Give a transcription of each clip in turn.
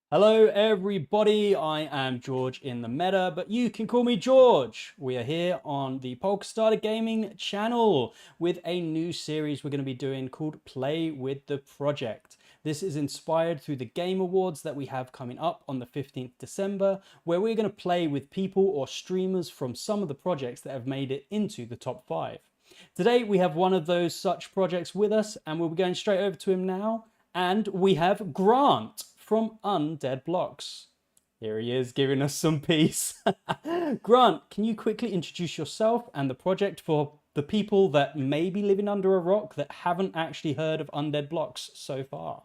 Hello, everybody. I am George in the meta, but you can call me George. We are here on the Polkastarter Gaming channel with a new series we're going to be doing called Play with the Project. This is inspired through the Game Awards that we have coming up on the 15th December, where we're going to play with people or streamers from some of the projects that have made it into the top 5. Today, we have one of those such projects with us, and we'll be going straight over to him now. And we have Grant from Undead Blocks. Here he is giving us some peace. Grant, can you quickly introduce yourself and the project for the people that may be living under a rock that haven't actually heard of Undead Blocks so far?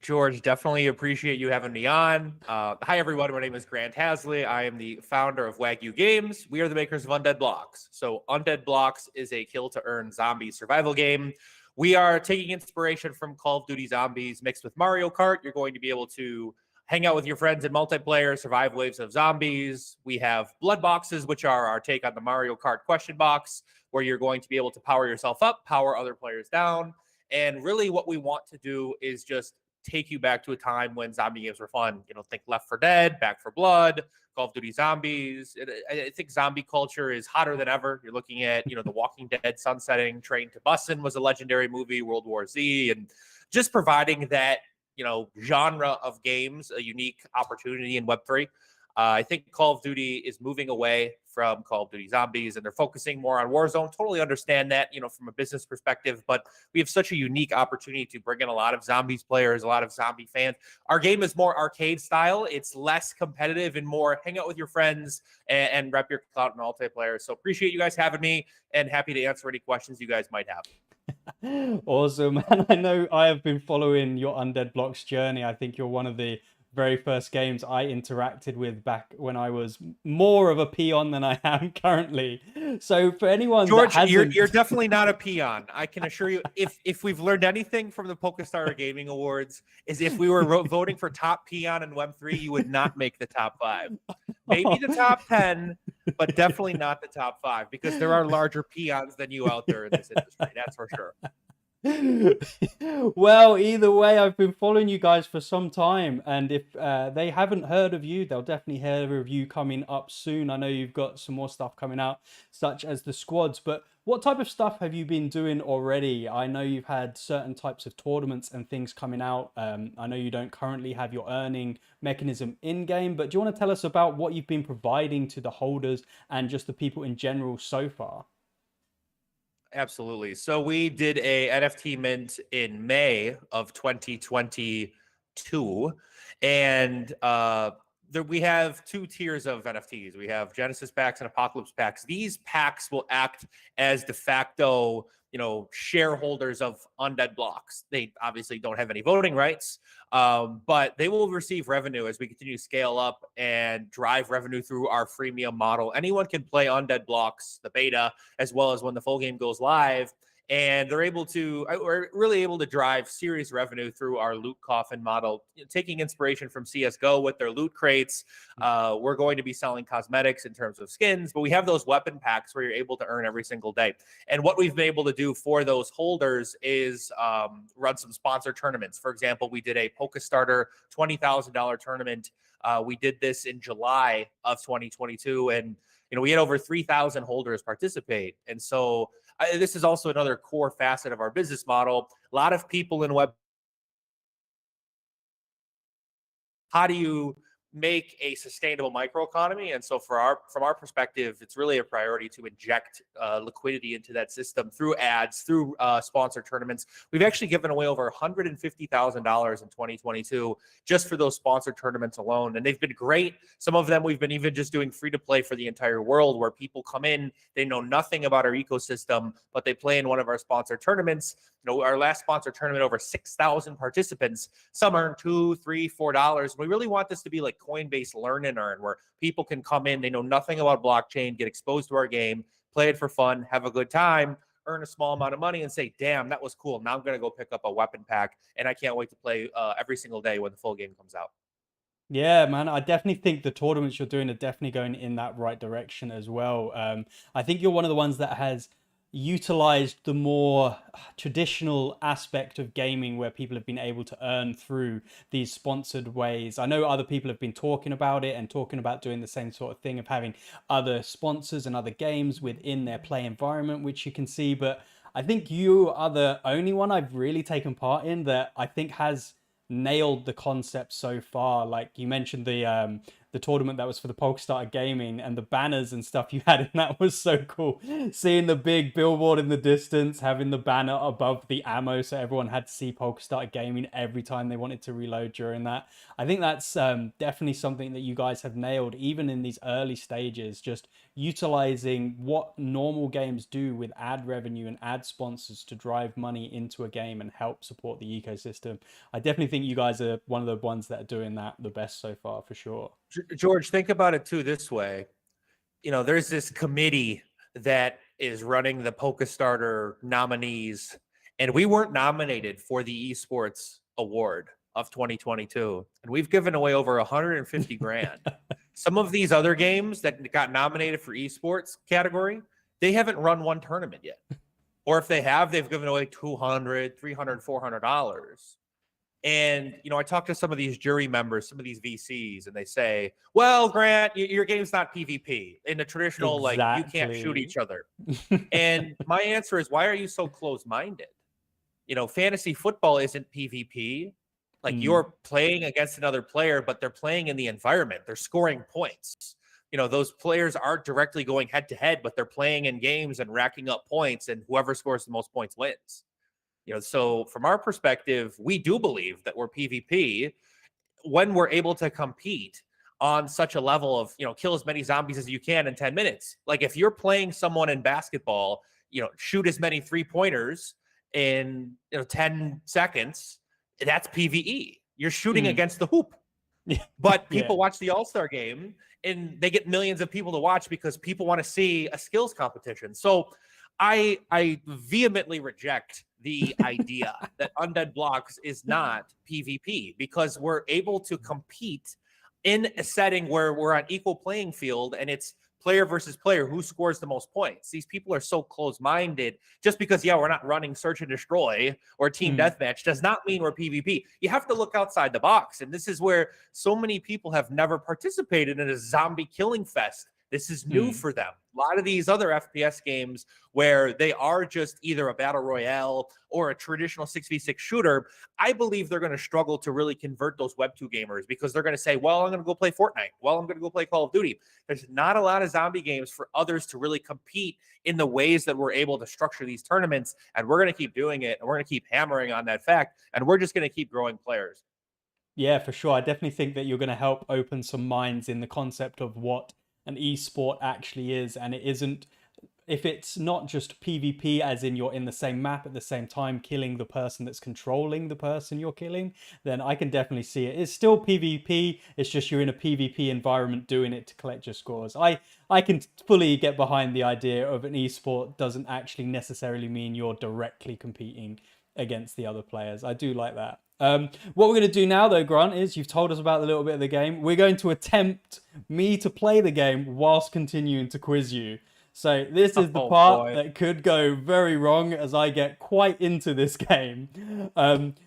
George, definitely appreciate you having me on. Hi, everyone. My name is Grant Hasley. I am the founder of Wagyu Games. We are the makers of Undead Blocks. So, Undead Blocks is a kill to earn zombie survival game. We are taking inspiration from Call of Duty Zombies mixed with Mario Kart. You're going to be able to hang out with your friends in multiplayer, survive waves of zombies. We have blood boxes, which are our take on the Mario Kart question box, where you're going to be able to power yourself up, power other players down. And really, what we want to do is just take you back to a time when zombie games were fun. Think Left 4 Dead, Back 4 Blood, Call of Duty Zombies. I think zombie culture is hotter than ever. You're looking at, The Walking Dead sunsetting, Train to Busan was a legendary movie, World War Z, and just providing that, genre of games, a unique opportunity in Web3. I think Call of Duty is moving away from Call of Duty Zombies, and they're focusing more on Warzone. Totally understand that, from a business perspective, but we have such a unique opportunity to bring in a lot of Zombies players, a lot of zombie fans. Our game is more arcade style. It's less competitive and more hang out with your friends and rep your clout in multiplayer. So appreciate you guys having me and happy to answer any questions you guys might have. Awesome, man. I know I have been following your Undead Blocks journey. I think you're one of the very first games I interacted with back when I was more of a peon than I am currently. So for anyone George, that hasn't... you're definitely not a peon. I can assure you, if we've learned anything from the Polkastarter Gaming Awards, is if we were voting for top peon in Web3, you would not make the top 5. Maybe the top 10, but definitely not the top 5, because there are larger peons than you out there in this industry. That's for sure. Well, either way, I've been following you guys for some time, and if they haven't heard of you, they'll definitely hear of you coming up soon. I know you've got some more stuff coming out, such as the squads, but what type of stuff have you been doing already? I know you've had certain types of tournaments and things coming out. I know you don't currently have your earning mechanism in-game, but do you want to tell us about what you've been providing to the holders and just the people in general so far? Absolutely. So we did a NFT mint in May of 2022, and we have 2 tiers of NFTs. We have Genesis packs and Apocalypse packs. These packs will act as de facto, shareholders of Undead Blocks. They obviously don't have any voting rights, but they will receive revenue as we continue to scale up and drive revenue through our freemium model. Anyone can play Undead Blocks, the beta, as well as when the full game goes live. And we're really able to drive serious revenue through our loot coffin model, taking inspiration from CSGO with their loot crates. We're going to be selling cosmetics in terms of skins, but we have those weapon packs where you're able to earn every single day. And what we've been able to do for those holders is run some sponsor tournaments. For example, we did a Polkastarter $20,000 tournament. We did this in July of 2022, and we had over 3,000 holders participate. And so this is also another core facet of our business model. A lot of people in web. How do you make a sustainable microeconomy? And so from our perspective, it's really a priority to inject liquidity into that system through ads, through sponsored tournaments. We've actually given away over $150,000 in 2022 just for those sponsored tournaments alone. And they've been great. Some of them we've been even just doing free to play for the entire world, where people come in, they know nothing about our ecosystem, but they play in one of our sponsored tournaments. Our last sponsored tournament, over 6,000 participants. Some earn $2, $3, $4. We really want this to be like Coinbase Learn and Earn, where people can come in, they know nothing about blockchain, get exposed to our game, play it for fun, have a good time, earn a small amount of money, and say, damn, that was cool. Now I'm going to go pick up a weapon pack, and I can't wait to play every single day when the full game comes out. Yeah, man, I definitely think the tournaments you're doing are definitely going in that right direction as well. I think you're one of the ones that has utilized the more traditional aspect of gaming where people have been able to earn through these sponsored ways. I know other people have been talking about it and talking about doing the same sort of thing of having other sponsors and other games within their play environment, which you can see. But I think you are the only one I've really taken part in that I think has nailed the concept so far. Like you mentioned the tournament that was for the Polestar Gaming and the banners and stuff you had in that was so cool. Seeing the big billboard in the distance, having the banner above the ammo so everyone had to see Polestar Gaming every time they wanted to reload during that. I think that's definitely something that you guys have nailed even in these early stages, just utilizing what normal games do with ad revenue and ad sponsors to drive money into a game and help support the ecosystem. I definitely think you guys are one of the ones that are doing that the best so far, for sure. George, think about it too this way. There's this committee that is running the PokeStarter nominees, and we weren't nominated for the esports award of 2022, and we've given away over 150 grand. Some of these other games that got nominated for esports category, they haven't run one tournament yet. Or if they have, they've given away $200, $300, $400. And, I talk to some of these jury members, some of these VCs, and they say, well, Grant, your game's not PvP. In the traditional, like, you can't shoot each other. And my answer is, why are you so close-minded? Fantasy football isn't PvP. Like, you're playing against another player, but they're playing in the environment. They're scoring points. Those players aren't directly going head-to-head, but they're playing in games and racking up points, and whoever scores the most points wins. So from our perspective, we do believe that we're PvP when we're able to compete on such a level of, kill as many zombies as you can in 10 minutes. Like if you're playing someone in basketball, shoot as many 3-pointers in 10 seconds, that's PvE. You're shooting against the hoop. But people watch the All-Star game and they get millions of people to watch because people want to see a skills competition. So I vehemently reject the idea that Undead Blocks is not PvP because we're able to compete in a setting where we're on equal playing field and it's player versus player who scores the most points. These people are so close-minded. Just because, we're not running search and destroy or team deathmatch does not mean we're PvP. You have to look outside the box. And this is where so many people have never participated in a zombie killing fest. This is new for them. A lot of these other FPS games where they are just either a battle royale or a traditional 6v6 shooter, I believe they're going to struggle to really convert those Web 2 gamers because they're going to say, well, I'm going to go play Fortnite. Well, I'm going to go play Call of Duty. There's not a lot of zombie games for others to really compete in the ways that we're able to structure these tournaments. And we're going to keep doing it. And we're going to keep hammering on that fact. And we're just going to keep growing players. Yeah, for sure. I definitely think that you're going to help open some minds in the concept of what an esport actually is, and it isn't, if it's not just PvP as in you're in the same map at the same time killing the person that's controlling the person you're killing, then I can definitely see it. It's still PvP, it's just you're in a PvP environment doing it to collect your scores. I can fully get behind the idea of an esport doesn't actually necessarily mean you're directly competing against the other players. I do like that. What we're going to do now, though, Grant, is you've told us about a little bit of the game. We're going to attempt me to play the game whilst continuing to quiz you. So this is the part that could go very wrong as I get quite into this game.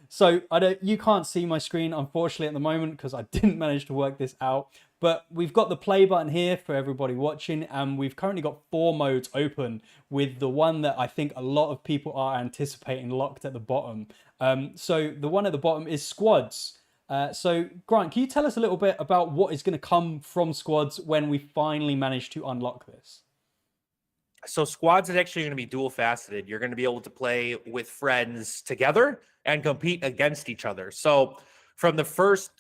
So you can't see my screen, unfortunately, at the moment because I didn't manage to work this out. But we've got the play button here for everybody watching, and we've currently got 4 modes open with the one that I think a lot of people are anticipating locked at the bottom. So the one at the bottom is squads. So Grant, can you tell us a little bit about what is going to come from squads when we finally manage to unlock this? So squads is actually going to be dual faceted. You're going to be able to play with friends together and compete against each other. So from the first,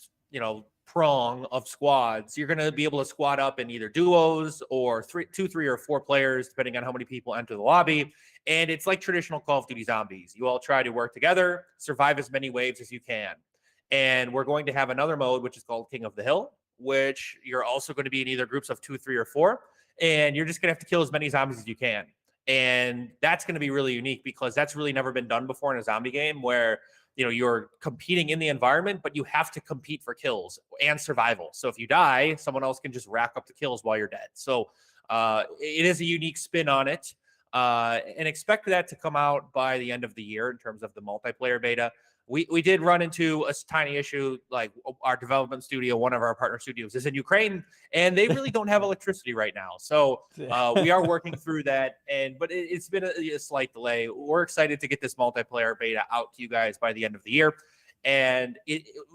prong of squads, you're going to be able to squad up in either duos or 2, 3, or 4 players, depending on how many people enter the lobby. And it's like traditional Call of Duty Zombies. You all try to work together, survive as many waves as you can. And we're going to have another mode, which is called King of the Hill, which you're also going to be in either groups of 2, 3, or 4. And you're just going to have to kill as many zombies as you can. And that's going to be really unique because that's really never been done before in a zombie game where, you're competing in the environment, but you have to compete for kills and survival. So if you die, someone else can just rack up the kills while you're dead. So it is a unique spin on it. and expect that to come out by the end of the year in terms of the multiplayer beta. We did run into a tiny issue, like our development studio, one of our partner studios is in Ukraine, and they really don't have electricity right now. So we are working through that, but it's been a slight delay. We're excited to get this multiplayer beta out to you guys by the end of the year. And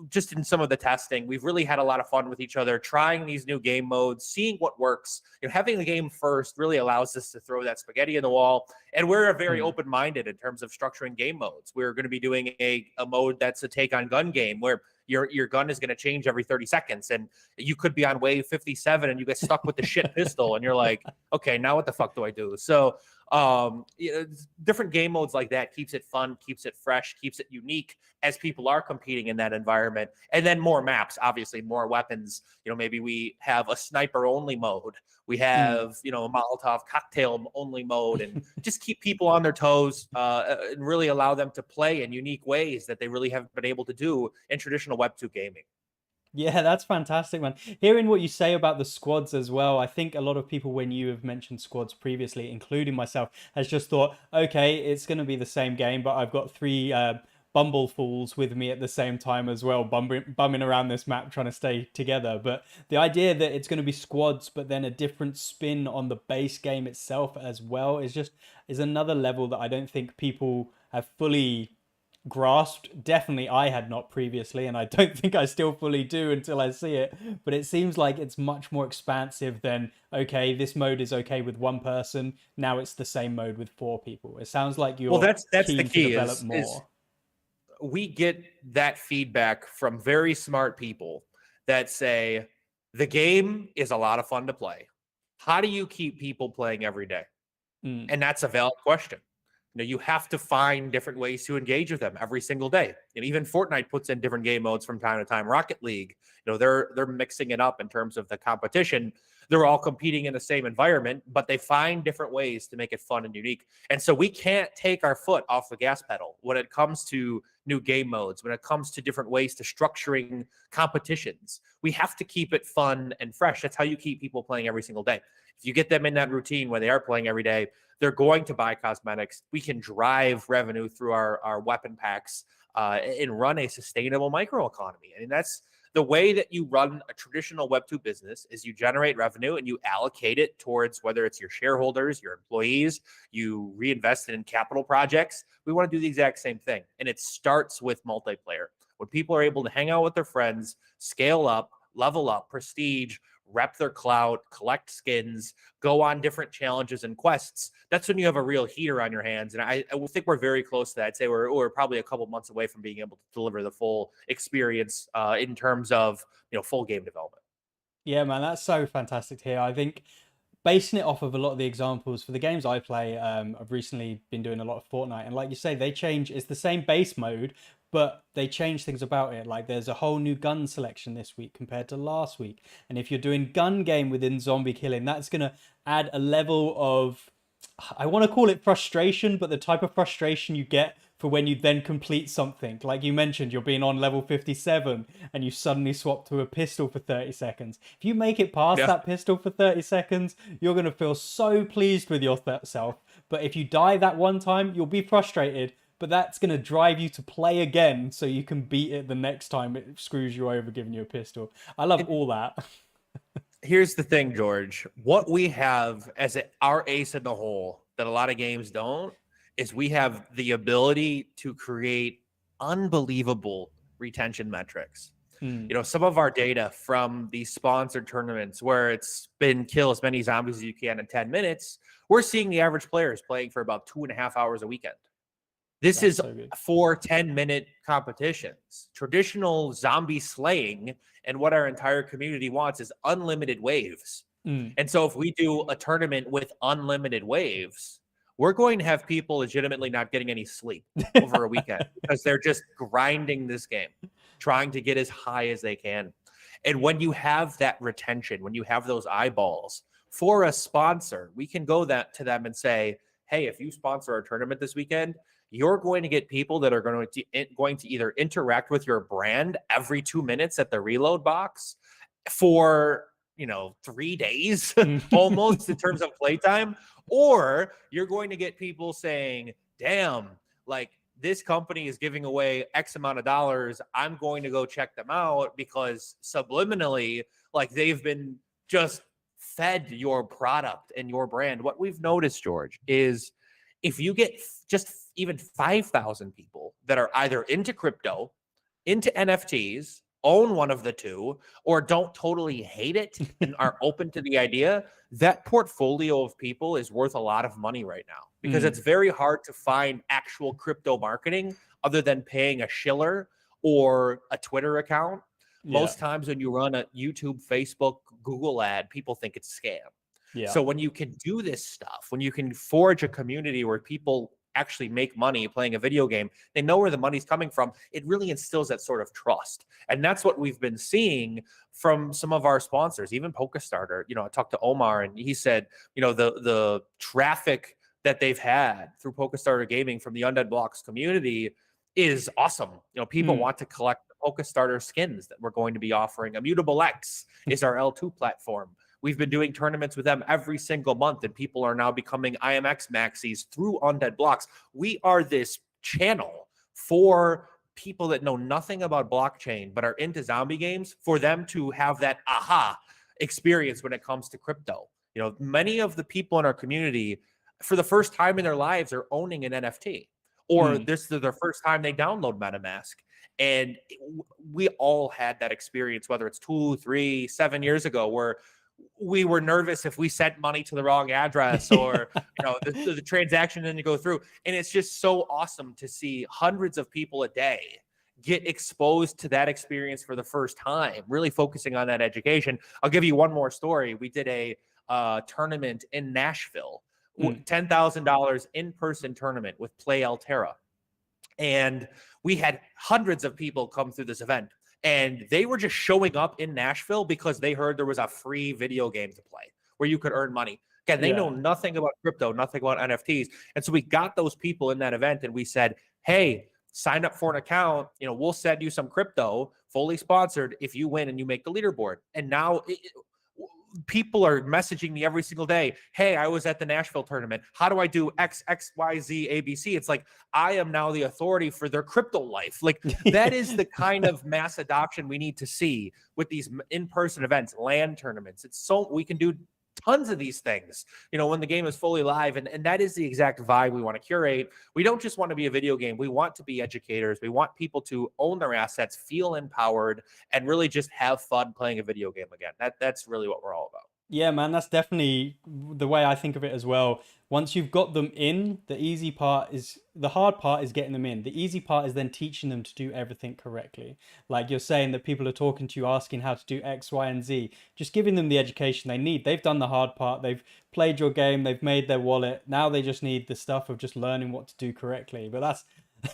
just in some of the testing, we've really had a lot of fun with each other, trying these new game modes, seeing what works. Having the game first really allows us to throw that spaghetti in the wall. And we're very open-minded in terms of structuring game modes. We're going to be doing a mode that's a take on gun game where your gun is going to change every 30 seconds. And you could be on wave 57 and you get stuck with the shit pistol. And you're like, okay, now what the fuck do I do? So different game modes like that keeps it fun, keeps it fresh, keeps it unique as people are competing in that environment. And then more maps, obviously more weapons. Maybe we have a sniper only mode. We have, a Molotov cocktail only mode, and just keep people on their toes and really allow them to play in unique ways that they really haven't been able to do in traditional Web 2 gaming. Yeah, that's fantastic, man. Hearing what you say about the squads as well, I think a lot of people, when you have mentioned squads previously, including myself, has just thought, okay, it's going to be the same game, but I've got three bumblefools with me at the same time as well, bumming around this map trying to stay together. But the idea that it's going to be squads, but then a different spin on the base game itself as well is another level that I don't think people have fully grasped. Definitely I had not previously, and I don't think I still fully do until I see it. But it seems like it's much more expansive than, okay, this mode is okay with one person, now it's the same mode with 4 people. It sounds like you're that's keen the key to develop more. We get that feedback from very smart people that say the game is a lot of fun to play. How do you keep people playing every day? And that's a valid question. You have to find different ways to engage with them every single day. And even Fortnite puts in different game modes from time to time. Rocket League, they're mixing it up in terms of the competition. They're all competing in the same environment, but they find different ways to make it fun and unique. And so we can't take our foot off the gas pedal when it comes to new game modes, when it comes to different ways to structuring competitions. We have to keep it fun and fresh. That's how you keep people playing every single day. If you get them in that routine where they are playing every day, they're going to buy cosmetics. We can drive revenue through our weapon packs and run a sustainable microeconomy. And that's the way that you run a traditional Web 2 business is you generate revenue and you allocate it towards whether it's your shareholders, your employees, you reinvest it in capital projects. We want to do the exact same thing. And it starts with multiplayer. When people are able to hang out with their friends, scale up, level up, prestige, rep their clout, collect skins, go on different challenges and quests, that's when you have a real heater on your hands. And I think we're very close to that. I'd say we're probably a couple months away from being able to deliver the full experience in terms of full game development. Yeah, man, that's so fantastic to hear. I think basing it off of a lot of the examples for the games I play, I've recently been doing a lot of Fortnite, and like you say, it's the same base mode, but they change things about it. Like there's a whole new gun selection this week compared to last week. And if you're doing gun game within zombie killing, that's going to add a level of, I want to call it frustration, but the type of frustration you get for when you then complete something. Like you mentioned, you're being on level 57 and you suddenly swap to a pistol for 30 seconds. If you make it past that pistol for 30 seconds, you're going to feel so pleased with yourself. But if you die that one time, you'll be frustrated. But that's going to drive you to play again so you can beat it the next time it screws you over giving you a pistol. I love all that. Here's the thing, George. What we have as our ace in the hole that a lot of games don't is we have the ability to create unbelievable retention metrics. Some of our data from these sponsored tournaments where it's been kill as many zombies as you can in 10 minutes, we're seeing the average players playing for about 2.5 hours a weekend. This is so 4 10-minute competitions. Traditional zombie slaying and what our entire community wants is unlimited waves. And so if we do a tournament with unlimited waves, we're going to have people legitimately not getting any sleep over a weekend because they're just grinding this game, trying to get as high as they can. And when you have that retention, when you have those eyeballs for a sponsor, we can go to them and say, hey, if you sponsor our tournament this weekend, you're going to get people that are going to either interact with your brand every 2 minutes at the reload box for 3 days almost in terms of playtime, or you're going to get people saying, damn, like this company is giving away X amount of dollars. I'm going to go check them out because subliminally, like they've been just fed your product and your brand. What we've noticed, George, is if you get just even 5,000 people that are either into crypto, into NFTs, own one of the two, or don't totally hate it and are open to the idea, that portfolio of people is worth a lot of money right now because it's very hard to find actual crypto marketing other than paying a shiller or a Twitter account. Most times when you run a YouTube, Facebook, Google ad, people think it's a scam. So when you can do this stuff, when you can forge a community where people actually make money playing a video game, they know where the money's coming from, it really instills that sort of trust. And that's what we've been seeing from some of our sponsors, even PokeStarter. I talked to Omar and he said, the traffic that they've had through PokeStarter Gaming from the Undead Blocks community is awesome. People want to collect the PokeStarter skins that we're going to be offering. Immutable X is our L2 platform. We've been doing tournaments with them every single month, and people are now becoming IMX maxis through Undead Blocks. We are this channel for people that know nothing about blockchain but are into zombie games, for them to have that aha experience when it comes to crypto. Many of the people in our community, for the first time in their lives, are owning an NFT, or this is their first time they download MetaMask. And we all had that experience, whether it's 2, 3, 7 years ago, where we were nervous if we sent money to the wrong address or the transaction didn't go through. And it's just so awesome to see hundreds of people a day get exposed to that experience for the first time, really focusing on that education. I'll give you one more story. We did a tournament in Nashville, $10,000 in-person tournament with Play Altera. And we had hundreds of people come through this event. And they were just showing up in Nashville because they heard there was a free video game to play where you could earn money. Again, they know nothing about crypto, nothing about NFTs. And so we got those people in that event and we said, hey, sign up for an account. We'll send you some crypto, fully sponsored, if you win and you make the leaderboard. And now people are messaging me every single day. Hey, I was at the Nashville tournament. How do I do X, Y, Z, ABC? It's like, I am now the authority for their crypto life. Like that is the kind of mass adoption we need to see with these in-person events, LAN tournaments. It's so we can do tons of these things, when the game is fully live. And that is the exact vibe we want to curate. We don't just want to be a video game. We want to be educators. We want people to own their assets, feel empowered, and really just have fun playing a video game again. That's really what we're all about. Yeah, man, that's definitely the way I think of it as well. Once you've got them in, the hard part is getting them in. The easy part is then teaching them to do everything correctly. Like you're saying that people are talking to you, asking how to do X, Y, and Z. Just giving them the education they need. They've done the hard part. They've played your game. They've made their wallet. Now they just need the stuff of just learning what to do correctly. But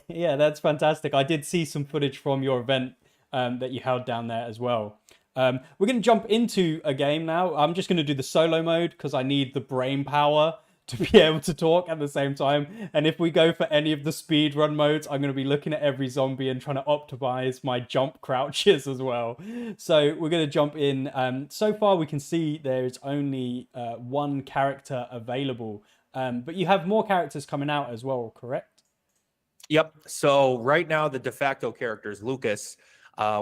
that's fantastic. I did see some footage from your event that you held down there as well. We're going to jump into a game now. I'm just going to do the solo mode because I need the brain power to be able to talk at the same time. And if we go for any of the speed run modes, I'm going to be looking at every zombie and trying to optimize my jump crouches as well. So we're going to jump in. So far, we can see there's only one character available, but you have more characters coming out as well, correct? Yep. So right now, the de facto character is Lucas.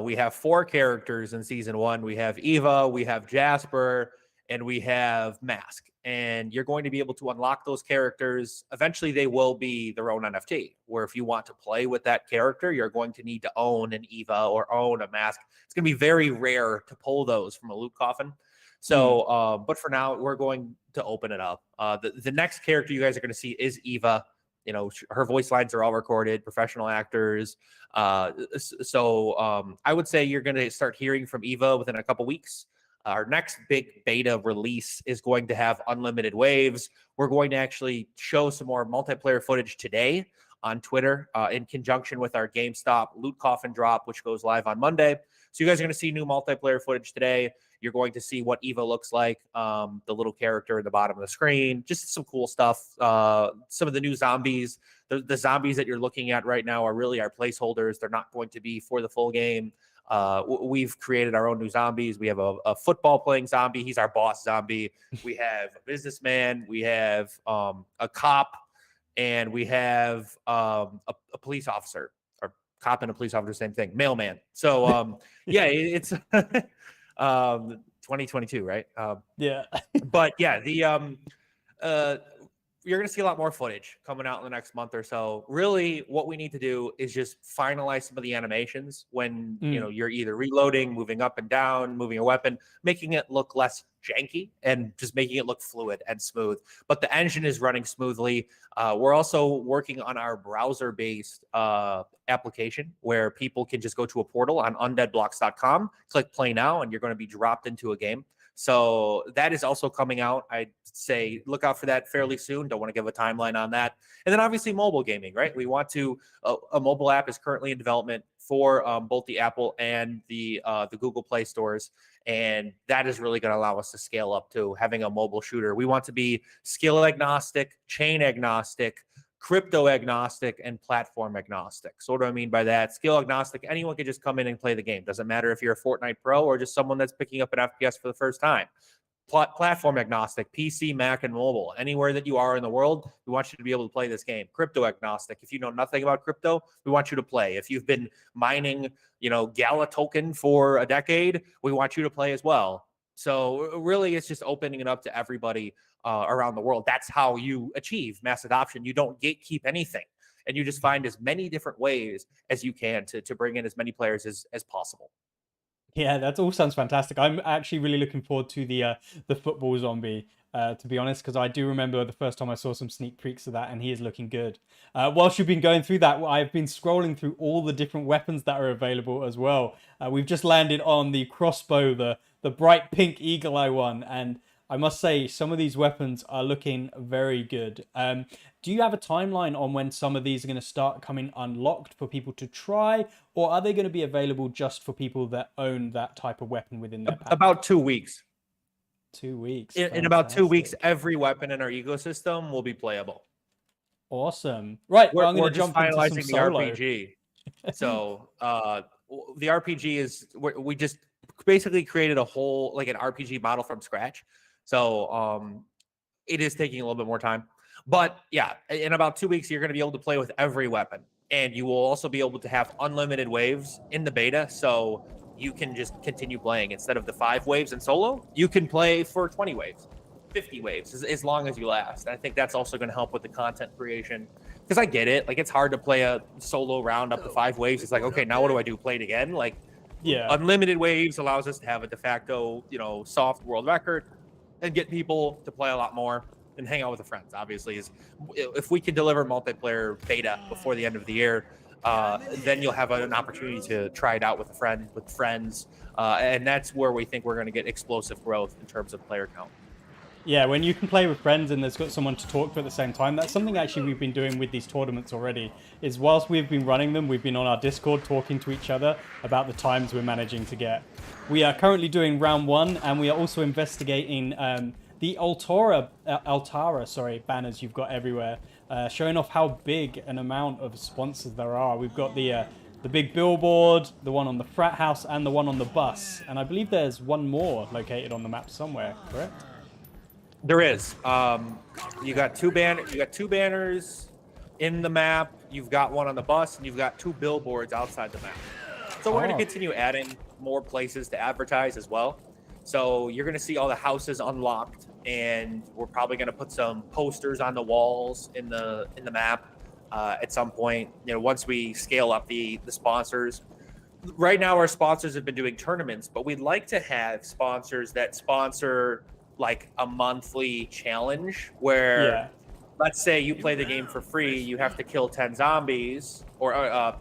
We have 4 characters in season 1. We have Eva, we have Jasper, and we have Mask. And you're going to be able to unlock those characters. Eventually, they will be their own NFT, where if you want to play with that character, you're going to need to own an Eva or own a Mask. It's going to be very rare to pull those from a loot coffin. So, but for now, we're going to open it up. The next character you guys are going to see is Eva. Her voice lines are all recorded, professional actors. So I would say you're going to start hearing from Eva within a couple weeks. Our next big beta release is going to have unlimited waves. We're going to actually show some more multiplayer footage today on Twitter in conjunction with our GameStop loot coffin drop, which goes live on Monday. So you guys are going to see new multiplayer footage today. You're going to see what Eva looks like, the little character at the bottom of the screen, just some cool stuff. Some of the new zombies, the zombies that you're looking at right now are really our placeholders. They're not going to be for the full game. We've created our own new zombies. We have a football playing zombie. He's our boss zombie. We have a businessman. We have a cop, and we have a police officer, or cop and a police officer, same thing, mailman. So yeah, it's 2022, right? Yeah. But yeah, you're going to see a lot more footage coming out in the next month or so. Really, what we need to do is just finalize some of the animations when you're either reloading, moving up and down, moving a weapon, making it look less janky and just making it look fluid and smooth. But the engine is running smoothly. We're also working on our browser-based application where people can just go to a portal on undeadblocks.com, click play now, and you're going to be dropped into a game. So that is also coming out. I'd say look out for that fairly soon. Don't want to give a timeline on that. And then obviously mobile gaming, right? We want to, a mobile app is currently in development for both the Apple and the Google Play stores. And that is really going to allow us to scale up to having a mobile shooter. We want to be skill agnostic, chain agnostic, crypto agnostic, and platform agnostic. So what do I mean by that? Skill agnostic, anyone can just come in and play the game. Doesn't matter if you're a Fortnite pro or just someone that's picking up an FPS for the first time. Platform agnostic, PC, Mac, and mobile. Anywhere that you are in the world, we want you to be able to play this game. Crypto agnostic. If you know nothing about crypto, we want you to play. If you've been mining, Gala token for a decade, we want you to play as well. So really, it's just opening it up to everybody around the world. That's how you achieve mass adoption. You don't gatekeep anything, and you just find as many different ways as you can to bring in as many players as possible. Yeah, that all sounds fantastic. I'm actually really looking forward to the football zombie, to be honest, because I do remember the first time I saw some sneak peeks of that, and he is looking good. Whilst you've been going through that, I've been scrolling through all the different weapons that are available as well. We've just landed on the crossbow, the bright pink eagle eye one, and I must say some of these weapons are looking very good. Do you have a timeline on when some of these are going to start coming unlocked for people to try, or are they going to be available just for people that own that type of weapon within their pack? About 2 weeks. 2 weeks. In about 2 weeks, every weapon in our ecosystem will be playable. Awesome. Right. We're I'm going to jump finalizing into some the solo. RPG. So the RPG is, we just basically created a whole, like an RPG model from scratch. So it is taking a little bit more time. But yeah, in about 2 weeks, you're going to be able to play with every weapon. And you will also be able to have unlimited waves in the beta. So you can just continue playing. Instead of the 5 waves in solo, you can play for 20 waves, 50 waves, as long as you last. And I think that's also going to help with the content creation. Because I get it. Like, it's hard to play a solo round up to 5 waves. It's like, okay, now what do I do? Play it again? Like, yeah, unlimited waves allows us to have a de facto, soft world record and get people to play a lot more and hang out with the friends. Obviously, if we can deliver multiplayer beta before the end of the year, then you'll have an opportunity to try it out with friends, and that's where we think we're going to get explosive growth in terms of player count. Yeah, when you can play with friends and there's got someone to talk to at the same time, that's something actually we've been doing with these tournaments already, is whilst we've been running them, we've been on our Discord talking to each other about the times we're managing to get. We are currently doing round 1, and we are also investigating the Altara banners you've got everywhere, showing off how big an amount of sponsors there are. We've got the big billboard, the one on the frat house, and the one on the bus. And I believe there's one more located on the map somewhere, correct? There is. You got two banners in the map. You've got one on the bus, and you've got 2 billboards outside the map. So we're going to continue adding more places to advertise as well. So you're going to see all the houses unlocked, and we're probably going to put some posters on the walls in the map at some point. Once we scale up the sponsors. Right now, our sponsors have been doing tournaments, but we'd like to have sponsors that sponsor like a monthly challenge where, let's say you play the game for free, you have to kill 10 zombies or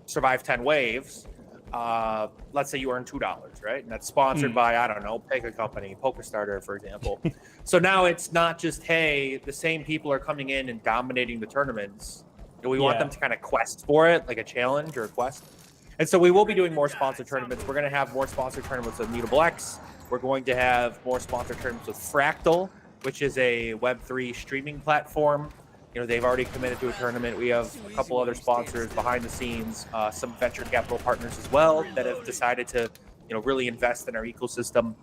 survive 10 waves. Let's say you earn $2, right? And that's sponsored by, I don't know, pick a company, PokerStarter, for example. So now it's not just, hey, the same people are coming in and dominating the tournaments. We want them to kind of quest for it, like a challenge or a quest. And so we will be doing more sponsored tournaments. We're going to have more sponsored tournaments with Mutable X. We're going to have more sponsored tournaments with Fractal, which is a Web3 streaming platform. they've already committed to a tournament. We have a couple other sponsors behind the scenes, some venture capital partners as well that have decided to, really invest in our ecosystem.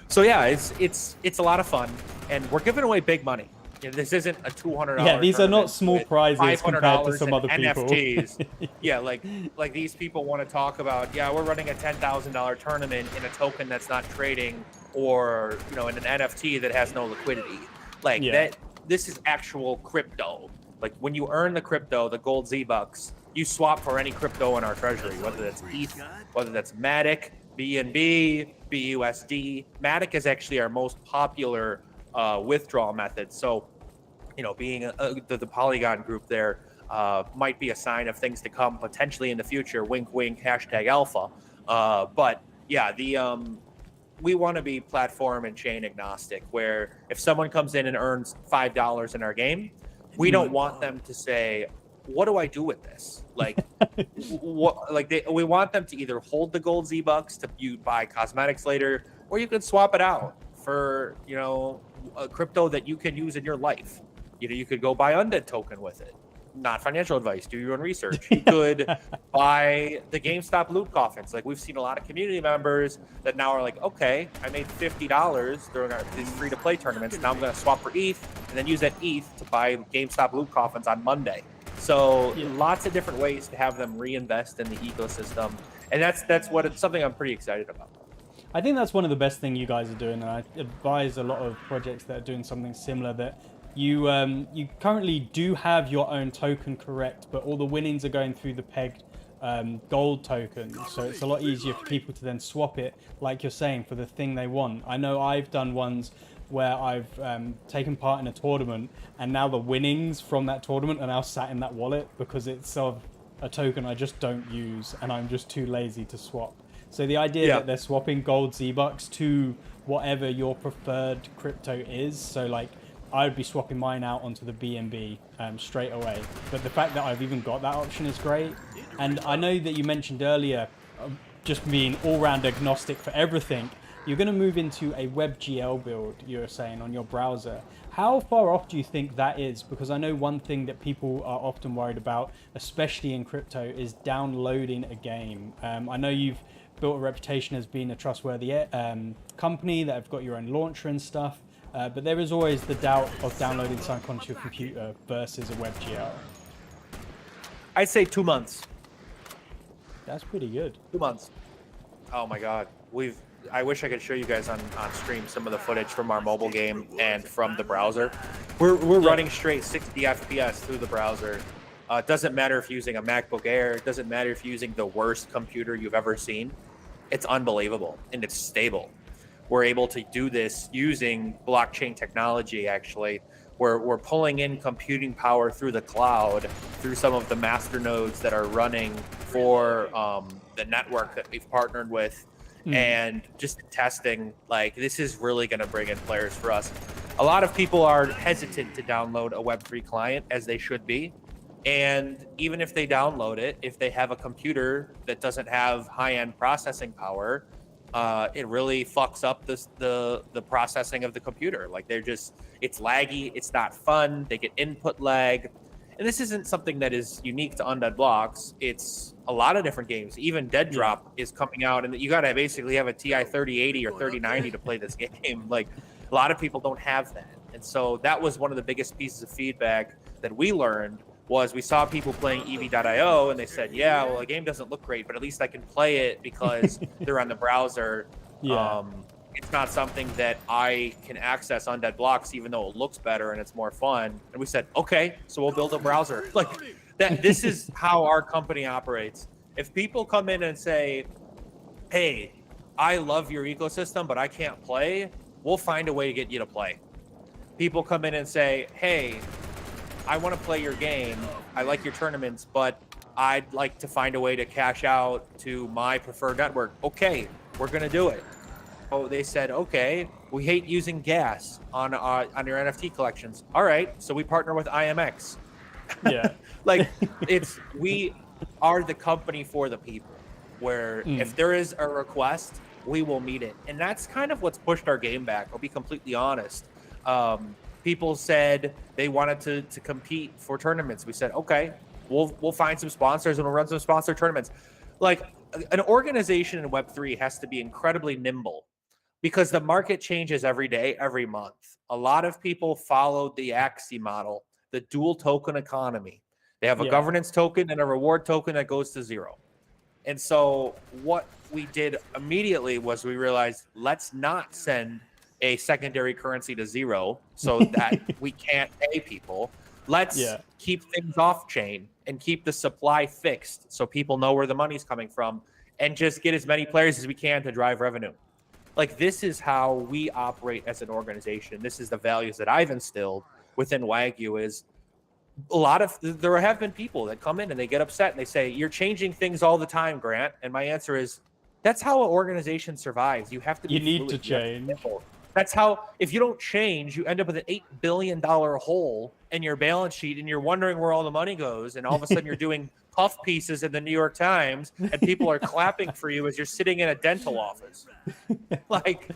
So yeah, it's a lot of fun, and we're giving away big money. This isn't a $200. Yeah, these are not small prizes compared to some other people. NFTs. Yeah, like these people want to talk about. Yeah, we're running a $10,000 tournament in a token that's not trading, or in an NFT that has no liquidity. Like that. This is actual crypto. Like when you earn the crypto, the gold Z-Bucks, you swap for any crypto in our treasury, whether that's ETH, whether that's Matic, BNB, BUSD. Matic is actually our most popular withdrawal method. So, being the Polygon group there might be a sign of things to come potentially in the future. Wink, wink. #alpha. But yeah, we want to be platform and chain agnostic, where if someone comes in and earns $5 in our game, we don't want them to say, what do I do with this? Like, we want them to either hold the gold Z-Bucks to you buy cosmetics later, or you can swap it out for, a crypto that you can use in your life. You could go buy Undead token with it. Not financial advice. Do your own research. You could buy the GameStop loot coffins. Like, we've seen a lot of community members that now are like, okay, I made $50 during these free-to-play tournaments. Now I'm going to swap for ETH and then use that ETH to buy GameStop loot coffins on Monday. So lots of different ways to have them reinvest in the ecosystem, and that's something I'm pretty excited about. I think that's one of the best things you guys are doing, and I advise a lot of projects that are doing something similar, that you currently do have your own token, correct, but all the winnings are going through the pegged gold token, so it's a lot easier for people to then swap it, like you're saying, for the thing they want. I know I've done ones where I've taken part in a tournament, and now the winnings from that tournament are now sat in that wallet because it's of a token I just don't use, and I'm just too lazy to swap. So the idea that they're swapping gold Z-Bucks to whatever your preferred crypto is, so like I would be swapping mine out onto the BNB straight away. But the fact that I've even got that option is great. And I know that you mentioned earlier just being all-round agnostic for everything. You're going to move into a WebGL build, you were saying, on your browser. How far off do you think that is? Because I know one thing that people are often worried about, especially in crypto, is downloading a game. I know you've built a reputation as being a trustworthy company that have got your own launcher and stuff, but there is always the doubt of downloading something onto your computer versus a WebGL. I'd say 2 months. That's pretty good. 2 months. Oh my God. I wish I could show you guys on stream some of the footage from our mobile game and from the browser. We're running straight 60 FPS through the browser. It doesn't matter if you're using a MacBook Air. It doesn't matter if you're using the worst computer you've ever seen. It's unbelievable, and it's stable. We're able to do this using blockchain technology, actually. We're pulling in computing power through the cloud, through some of the master nodes that are running for the network that we've partnered with. And just testing, like, this is really going to bring in players for us. A lot of people are hesitant to download a Web3 client, as they should be. And even if they download it, if they have a computer that doesn't have high-end processing power, it really fucks up the processing of the computer. Like, it's laggy, it's not fun, they get input lag. And this isn't something that is unique to Undead Blocks. It's a lot of different games. Even Dead Drop is coming out, and you got to basically have a TI 3080 or 3090 to play this game. Like, a lot of people don't have that. And so that was one of the biggest pieces of feedback that we learned, was we saw people playing EV.io, and they said, yeah, well, the game doesn't look great, but at least I can play it because they're on the browser. It's not something that I can access Undead Blocks, even though it looks better and it's more fun. And we said, okay, so we'll build a browser. Like, that. This is how our company operates. If people come in and say, hey, I love your ecosystem, but I can't play, we'll find a way to get you to play. People come in and say, hey, I want to play your game, I like your tournaments, but I'd like to find a way to cash out to my preferred network. Okay, we're going to do it. Oh, they said, okay, we hate using gas on your NFT collections. All right, so we partner with IMX. Yeah. Like, we are the company for the people, where if there is a request, we will meet it. And that's kind of what's pushed our game back. I'll be completely honest. People said they wanted to compete for tournaments. We said, okay, we'll find some sponsors and we'll run some sponsored tournaments. Like an organization in Web3 has to be incredibly nimble because the market changes every day, every month. A lot of people followed the Axie model, the dual token economy. They have a governance token and a reward token that goes to zero. And so what we did immediately was we realized, let's not send a secondary currency to zero so that we can't pay people. Let's keep things off chain and keep the supply fixed so people know where the money's coming from and just get as many players as we can to drive revenue. Like, this is how we operate as an organization. This is the values that I've instilled within Wagyu. Is there have been people that come in and they get upset and they say, you're changing things all the time, Grant. And my answer is, that's how an organization survives. You have to be need fluid. to change. That's how, if you don't change, you end up with an $8 billion hole in your balance sheet and you're wondering where all the money goes. And all of a sudden you're doing puff pieces in the New York Times and people are clapping for you as you're sitting in a dental office. Like,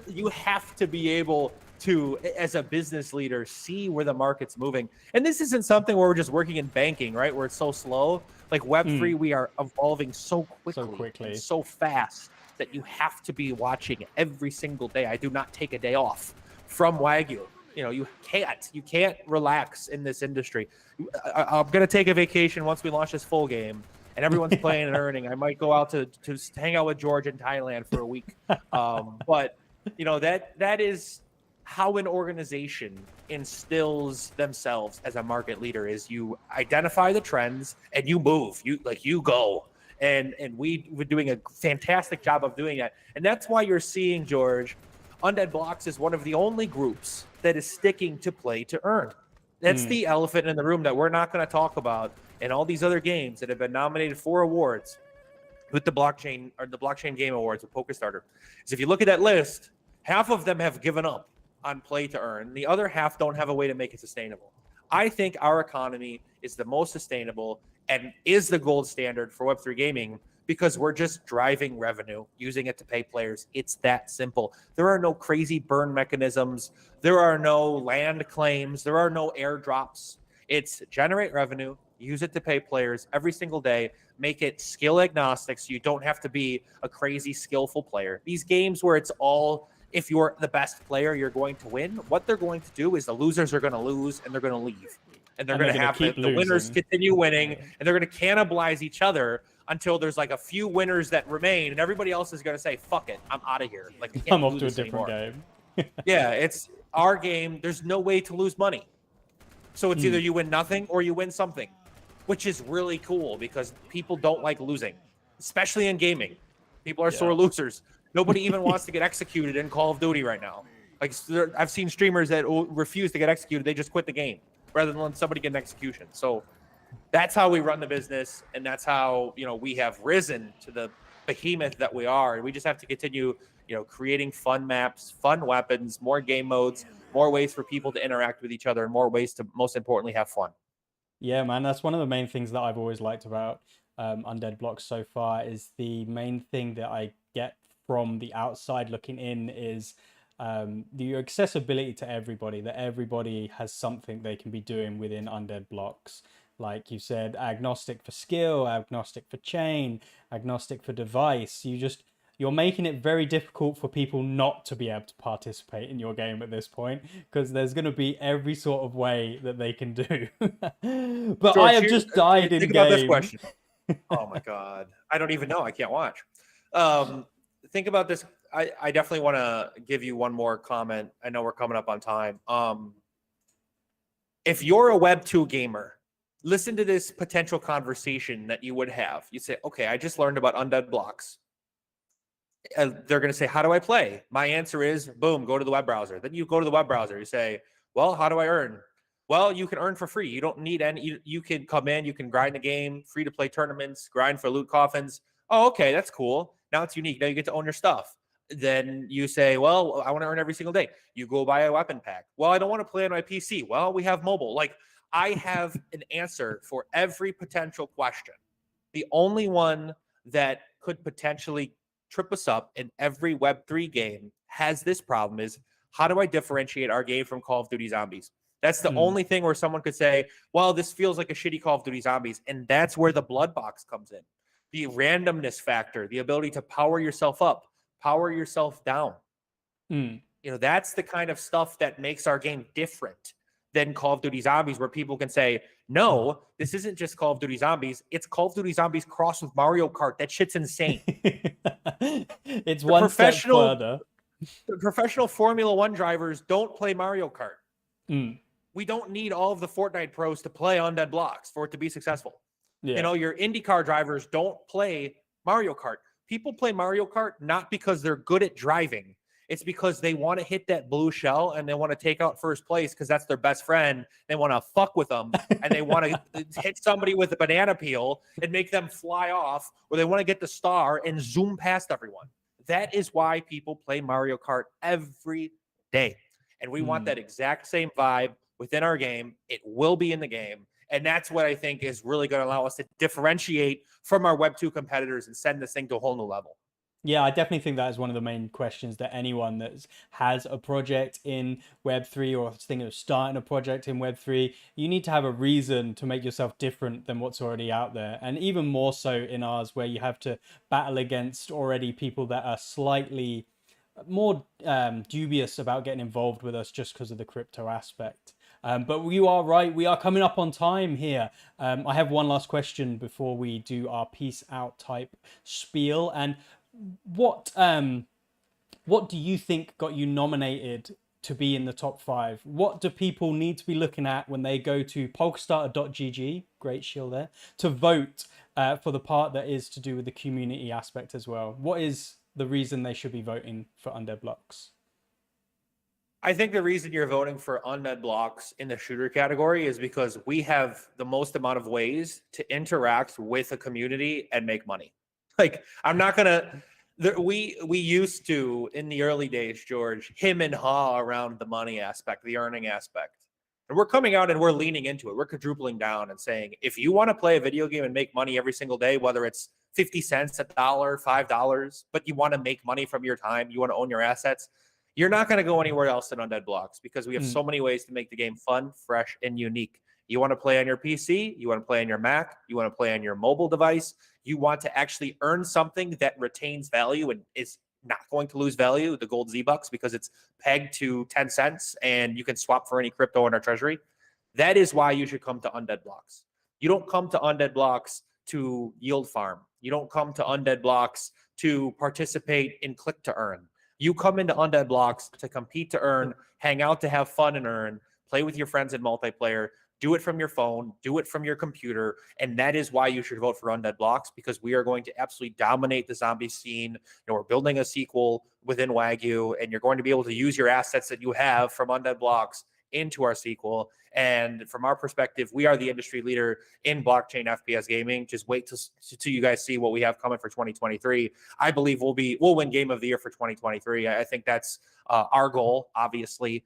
you have to be able to, as a business leader, see where the market's moving. And this isn't something where we're just working in banking, right? Where it's so slow. Like Web3, we are evolving so quickly. And so fast that you have to be watching every single day. I do not take a day off from Wagyu. You know, you can't relax in this industry. I'm going to take a vacation once we launch this full game and everyone's playing and earning. I might go out to hang out with George in Thailand for a week. But you know, that is how an organization instills themselves as a market leader. Is you identify the trends and you move, you go. And we're doing a fantastic job of doing that. And that's why you're seeing, George, Undead Blocks is one of the only groups that is sticking to play to earn. That's the elephant in the room that we're not going to talk about in all these other games that have been nominated for awards with the blockchain or the Blockchain Game Awards with PokerStarter. Is if you look at that list, half of them have given up on play to earn. The other half don't have a way to make it sustainable. I think our economy is the most sustainable and is the gold standard for Web3 gaming because we're just driving revenue, using it to pay players. It's that simple. There are no crazy burn mechanisms. There are no land claims. There are no airdrops. It's generate revenue, use it to pay players every single day, make it skill agnostic so you don't have to be a crazy skillful player. These games where it's all, if you're the best player, you're going to win. What they're going to do is the losers are going to lose and they're going to leave. And they're going to have the winners continue winning, and they're going to cannibalize each other until there's like a few winners that remain, and everybody else is going to say, fuck it, I'm out of here. Like, we can't I'm off to a anymore. different game. Yeah, it's our game. There's no way to lose money. So it's either you win nothing or you win something, which is really cool because people don't like losing, especially in gaming. People are sore losers. Nobody even wants to get executed in Call of Duty right now. Like, I've seen streamers that refuse to get executed. They just quit the game rather than let somebody get an execution. So that's how we run the business, and that's how, you know, we have risen to the behemoth that we are. And we just have to continue, you know, creating fun maps, fun weapons, more game modes, more ways for people to interact with each other, and more ways to, most importantly, have fun. Yeah, man, that's one of the main things that I've always liked about Undead Blocks so far. Is the main thing that I get from the outside looking in is the accessibility to everybody, that everybody has something they can be doing within Undead Blocks. Like you said, agnostic for skill, agnostic for chain, agnostic for device. You're making it very difficult for people not to be able to participate in your game at this point, because there's going to be every sort of way that they can do. But George, I have just died in game. Think about this question. Oh my God. I don't even know. I can't watch. Think about this. I definitely want to give you one more comment. I know we're coming up on time. If you're a Web 2 gamer, listen to this potential conversation that you would have. You say, okay, I just learned about Undead Blocks. They're going to say, how do I play? My answer is, boom, go to the web browser. Then you go to the web browser. You say, well, how do I earn? Well, you can earn for free. You don't need any. You can come in, you can grind the game, free to play tournaments, grind for loot coffins. Oh, okay, that's cool. Now it's unique. Now you get to own your stuff. Then you say, well, I want to earn every single day. You go buy a weapon pack. Well, I don't want to play on my PC. Well, we have mobile. Like, I have an answer for every potential question. The only one that could potentially trip us up in every Web3 game has this problem is, how do I differentiate our game from Call of Duty Zombies? That's the only thing where someone could say, well, this feels like a shitty Call of Duty Zombies. And that's where the blood box comes in. The randomness factor, the ability to power yourself up, power yourself down. That's the kind of stuff that makes our game different than Call of Duty Zombies, where people can say, no, this isn't just Call of Duty Zombies. It's Call of Duty Zombies crossed with Mario Kart. That shit's insane. It's one step further. The professional Formula One drivers don't play Mario Kart. We don't need all of the Fortnite pros to play Undead Blocks for it to be successful. Yeah. Your IndyCar drivers don't play Mario Kart. People play Mario Kart not because they're good at driving. It's because they want to hit that blue shell and they want to take out first place because that's their best friend. They want to fuck with them and they want to hit somebody with a banana peel and make them fly off, or they want to get the star and zoom past everyone. That is why people play Mario Kart every day. And we want that exact same vibe within our game. It will be in the game. And that's what I think is really going to allow us to differentiate from our Web 2 competitors and send this thing to a whole new level. Yeah, I definitely think that is one of the main questions that anyone that has a project in Web3 or thinking of starting a project in Web3, you need to have a reason to make yourself different than what's already out there. And even more so in ours, where you have to battle against already people that are slightly more dubious about getting involved with us just because of the crypto aspect. But you are right. We are coming up on time here. I have one last question before we do our peace out type spiel. And what do you think got you nominated to be in the top 5? What do people need to be looking at when they go to polkastarter.gg, great shield there, to vote for the part that is to do with the community aspect as well? What is the reason they should be voting for Undead Blocks? I think the reason you're voting for Undead Blocks in the shooter category is because we have the most amount of ways to interact with a community and make money. Like, I'm not gonna. We used to, in the early days, George, him and haw around the money aspect, the earning aspect, and we're coming out and we're leaning into it. We're quadrupling down and saying, if you want to play a video game and make money every single day, whether it's 50 cents, $1, $5, but you want to make money from your time, you want to own your assets, you're not going to go anywhere else than Undead Blocks, because we have so many ways to make the game fun, fresh, and unique. You want to play on your PC, you want to play on your Mac, you want to play on your mobile device, you want to actually earn something that retains value and is not going to lose value, the gold Z-Bucks, because it's pegged to 10 cents and you can swap for any crypto in our treasury. That is why you should come to Undead Blocks. You don't come to Undead Blocks to yield farm. You don't come to Undead Blocks to participate in click to earn. You come into Undead Blocks to compete to earn, hang out to have fun and earn, play with your friends in multiplayer, do it from your phone, do it from your computer. And that is why you should vote for Undead Blocks, because we are going to absolutely dominate the zombie scene. We're building a sequel within Wagyu, and you're going to be able to use your assets that you have from Undead Blocks into our sequel. And from our perspective, we are the industry leader in blockchain FPS gaming. Just wait till you guys see what we have coming for 2023. I believe we'll win Game of the Year for 2023. I think that's our goal, obviously.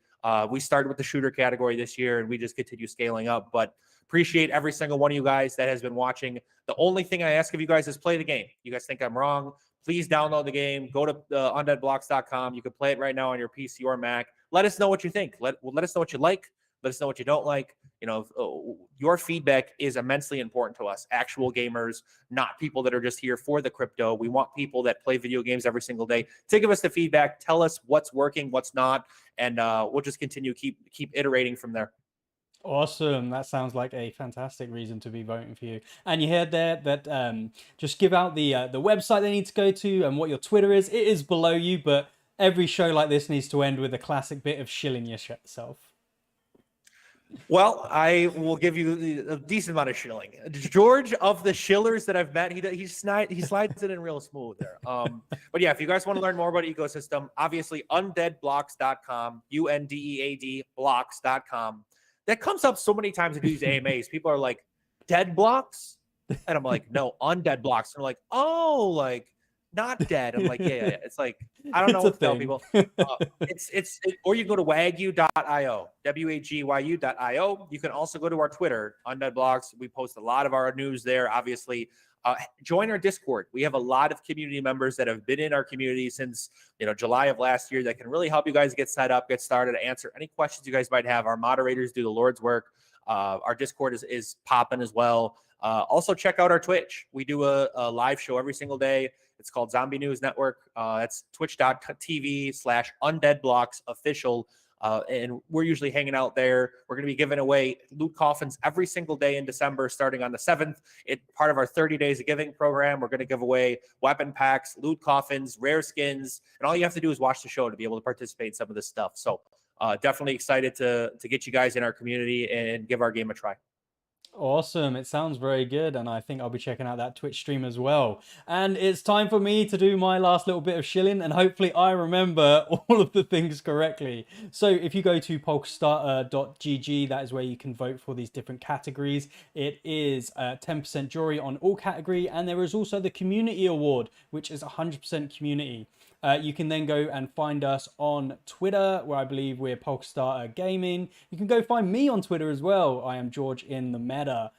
We started with the shooter category this year, and we just continue scaling up. But appreciate every single one of you guys that has been watching. The only thing I ask of you guys is play the game. You guys think I'm wrong? Please download the game. Go to undeadblocks.com. You can play it right now on your PC or Mac. Let us know what you think. Let us know what you like. Let us know what you don't like. Your feedback is immensely important to us. Actual gamers, not people that are just here for the crypto. We want people that play video games every single day to give us the feedback. Tell us what's working, what's not, and we'll just continue keep iterating from there. Awesome. That sounds like a fantastic reason to be voting for you. And you heard there that just give out the website they need to go to and what your Twitter is. It is below you, but every show like this needs to end with a classic bit of shilling yourself. Well, I will give you a decent amount of shilling. George, of the shillers that I've met, he slides it in real smooth there. But yeah, if you guys want to learn more about ecosystem, obviously undeadblocks.com, UNDEAD blocks.com. That comes up so many times in these AMAs. People are like, dead blocks? And I'm like, no, undead blocks. And they're like, oh, like not dead. I'm like, yeah. It's like, I don't know what to tell people. Or you go to wagyu.io, wagyu.io. You can also go to our Twitter, Undead Blocks. We post a lot of our news there. Obviously, join our Discord. We have a lot of community members that have been in our community since July of last year that can really help you guys get set up, get started, answer any questions you guys might have. Our moderators do the Lord's work. Our Discord is popping as well. Also, check out our Twitch. We do a live show every single day. It's called Zombie News Network. That's twitch.tv/UndeadBlocksOfficial. And we're usually hanging out there. We're going to be giving away loot coffins every single day in December, starting on the 7th. It's part of our 30 days of giving program. We're going to give away weapon packs, loot coffins, rare skins, and all you have to do is watch the show to be able to participate in some of this stuff. So definitely excited to get you guys in our community and give our game a try. Awesome. It sounds very good. And I think I'll be checking out that Twitch stream as well. And it's time for me to do my last little bit of shilling. And hopefully I remember all of the things correctly. So if you go to polkstarter.gg, that is where you can vote for these different categories. It is 10% jury on all category. And there is also the community award, which is 100% community. You can then go and find us on Twitter, where I believe we're Polkstarter Gaming. You can go find me on Twitter as well. I am George in the Meta.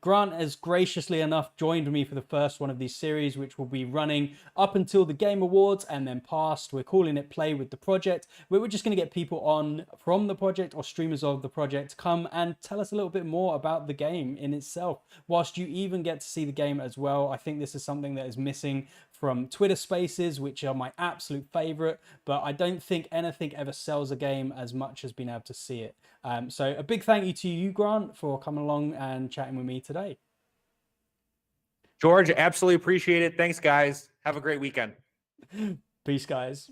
Grant has graciously enough joined me for the first one of these series, which will be running up until the Game Awards and then past. We're calling it Play with the Project, where we're just going to get people on from the project or streamers of the project come and tell us a little bit more about the game in itself, whilst you even get to see the game as well. I think this is something that is missing from Twitter Spaces, which are my absolute favorite, but I don't think anything ever sells a game as much as being able to see it. So a big thank you to you, Grant, for coming along and chatting with me today. George, absolutely appreciate it. Thanks, guys. Have a great weekend. Peace, guys.